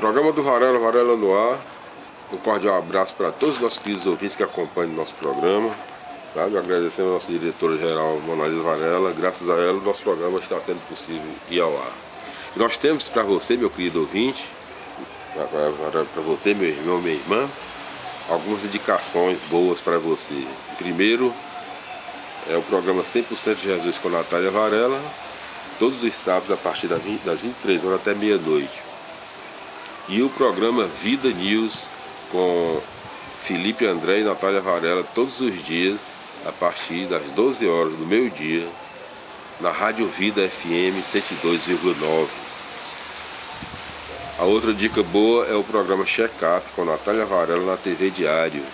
Programa do Varela, Varela no ar. Um cordial abraço para todos os nossos queridos ouvintes que acompanham o nosso programa. Sabe? Agradecendo a nossa diretora-geral, Mona Lisa Varela. Graças a ela, o nosso programa está sendo possível ir ao ar. E nós temos para você, meu querido ouvinte, para você, meu irmão, minha irmã, algumas indicações boas para você. Primeiro, é o programa 100% de Jesus com Natália Varela, todos os sábados a partir das 23 horas até meia-noite. E o programa Vida News com Felipe André e Natália Varela todos os dias a partir das 12 horas do meio-dia na Rádio Vida FM 102,9. A outra dica boa é o programa Check-up com Natália Varela na TV Diário,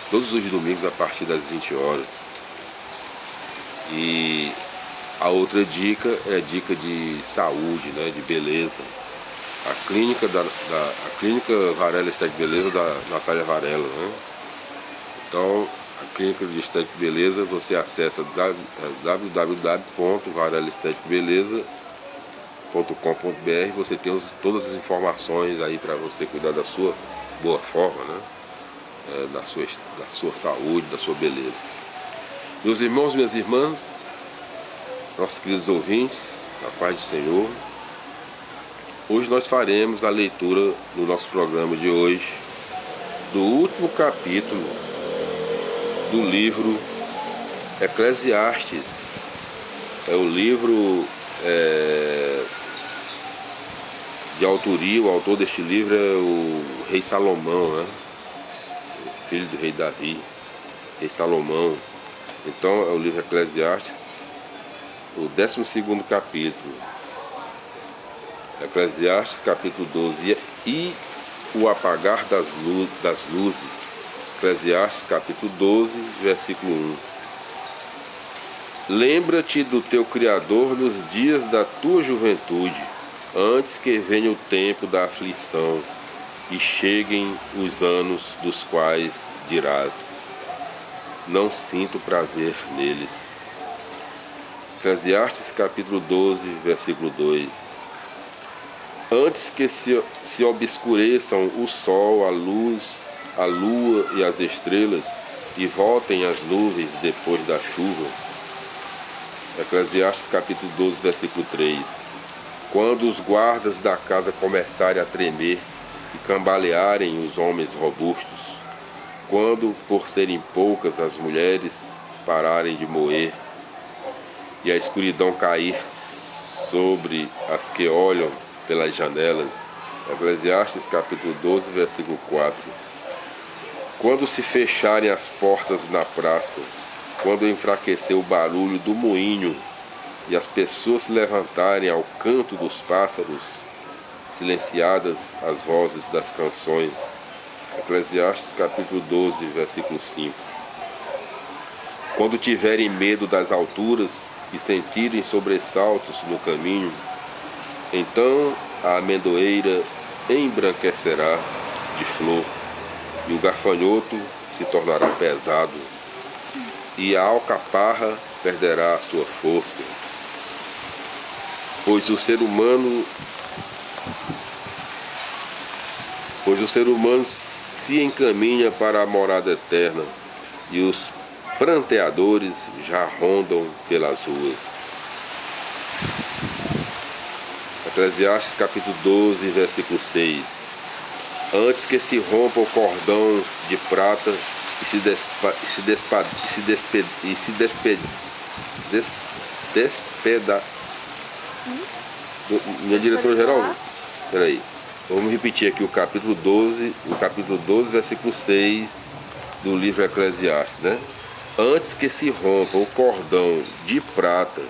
todos os domingos a partir das 20 horas. E a outra dica é dica de saúde, né, de beleza. A clínica Varela Estética Beleza da Natália Varela, né? Então, a clínica de Estética Beleza, você acessa www.varelaesteticbeleza.com.br. Você tem todas as informações aí para você cuidar da sua boa forma, né? Da sua saúde, da sua beleza. Meus irmãos e minhas irmãs, nossos queridos ouvintes, a paz do Senhor. Hoje nós faremos a leitura do nosso programa de hoje do último capítulo do livro Eclesiastes. É o livro de autoria, o autor deste livro é o rei Salomão, né? Filho do rei Davi, rei Salomão. Então é o livro Eclesiastes, o 12º capítulo. Eclesiastes capítulo 12 e o apagar das luzes. Eclesiastes capítulo 12, versículo 1. Lembra-te do teu Criador nos dias da tua juventude, antes que venha o tempo da aflição e cheguem os anos dos quais dirás: não sinto prazer neles. Eclesiastes capítulo 12, versículo 2. Antes que se obscureçam o sol, a luz, a lua e as estrelas, e voltem as nuvens depois da chuva. Eclesiastes capítulo 12, versículo 3. Quando os guardas da casa começarem a tremer e cambalearem os homens robustos, quando, por serem poucas as mulheres, pararem de moer, e a escuridão cair sobre as que olham pelas janelas. Eclesiastes capítulo 12, versículo 4. Quando se fecharem as portas na praça, quando enfraquecer o barulho do moinho e as pessoas se levantarem ao canto dos pássaros, silenciadas as vozes das canções. Eclesiastes capítulo 12, versículo 5. Quando tiverem medo das alturas e sentirem sobressaltos no caminho, então a amendoeira embranquecerá de flor, e o gafanhoto se tornará pesado, e a alcaparra perderá a sua força. Pois o ser humano se encaminha para a morada eterna, e os pranteadores já rondam pelas ruas. Eclesiastes capítulo 12, versículo 6. Antes que se rompa o cordão de prata e se despeda. Minha diretora geral, peraí, vamos repetir aqui o capítulo 12, versículo 6 do livro Eclesiastes, né? Antes que se rompa o cordão de prata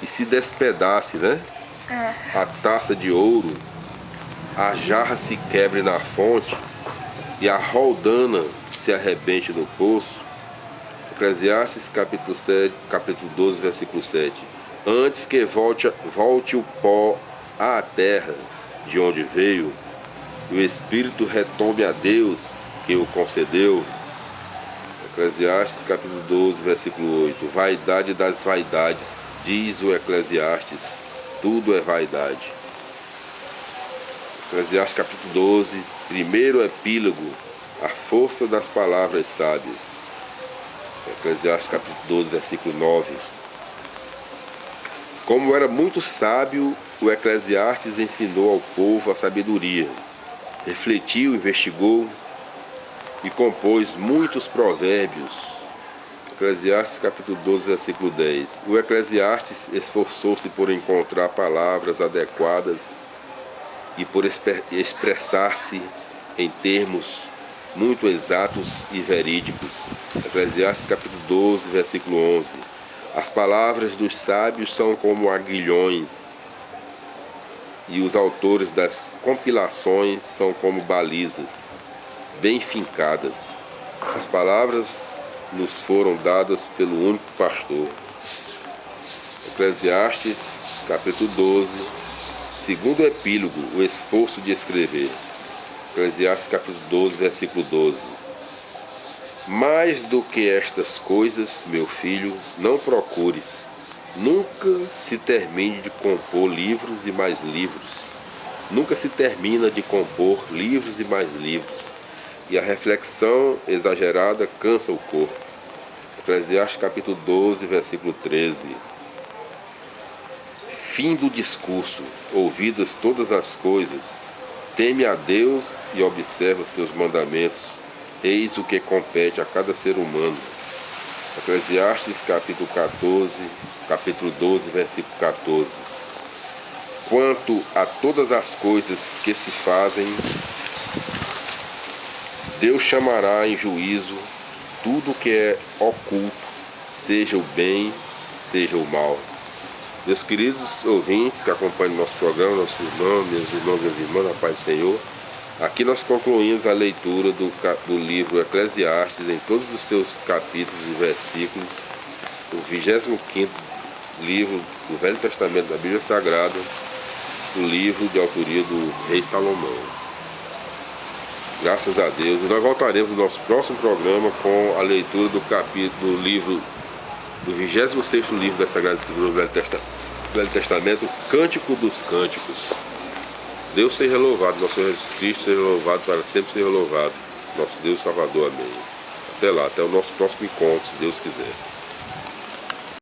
e se despedace, né? A taça de ouro, a jarra se quebre na fonte e a roldana se arrebente no poço. Eclesiastes capítulo 12, versículo 7. Antes que volte o pó à terra de onde veio, e o espírito retombe a Deus que o concedeu. Eclesiastes capítulo 12, versículo 8. Vaidade das vaidades, diz o Eclesiastes, tudo é vaidade. Eclesiastes capítulo 12, primeiro epílogo, a força das palavras sábias. Eclesiastes capítulo 12, versículo 9. Como era muito sábio, o Eclesiastes ensinou ao povo a sabedoria. Refletiu, investigou e compôs muitos provérbios. Eclesiastes capítulo 12, versículo 10. O Eclesiastes esforçou-se por encontrar palavras adequadas e por expressar-se em termos muito exatos e verídicos. Eclesiastes capítulo 12, versículo 11. As palavras dos sábios são como aguilhões, e os autores das compilações são como balizas, bem fincadas. As palavras nos foram dadas pelo único pastor. Eclesiastes capítulo 12, segundo epílogo, o esforço de escrever. Eclesiastes capítulo 12, versículo 12. Mais do que estas coisas, meu filho, não procures. Nunca se termine de compor livros e mais livros. Nunca se termina de compor livros e mais livros. E a reflexão exagerada cansa o corpo. Eclesiastes capítulo 12, versículo 13. Fim do discurso, ouvidas todas as coisas. Teme a Deus e observa seus mandamentos. Eis o que compete a cada ser humano. Eclesiastes capítulo 12, versículo 14. Quanto a todas as coisas que se fazem, Deus chamará em juízo tudo que é oculto, seja o bem, seja o mal. Meus queridos ouvintes que acompanham o nosso programa, nossos irmãos, meus irmãos, minhas irmãs, na paz do Senhor, aqui nós concluímos a leitura do livro Eclesiastes em todos os seus capítulos e versículos, o 25º livro do Velho Testamento da Bíblia Sagrada, o livro de autoria do rei Salomão. Graças a Deus. E nós voltaremos no nosso próximo programa com a leitura do capítulo do livro, do 26º livro da Sagrada Escritura do Velho Testamento, Cântico dos Cânticos. Deus seja louvado, nosso Senhor Jesus Cristo seja louvado, para sempre seja louvado. Nosso Deus Salvador, amém. Até lá, até o nosso próximo encontro, se Deus quiser.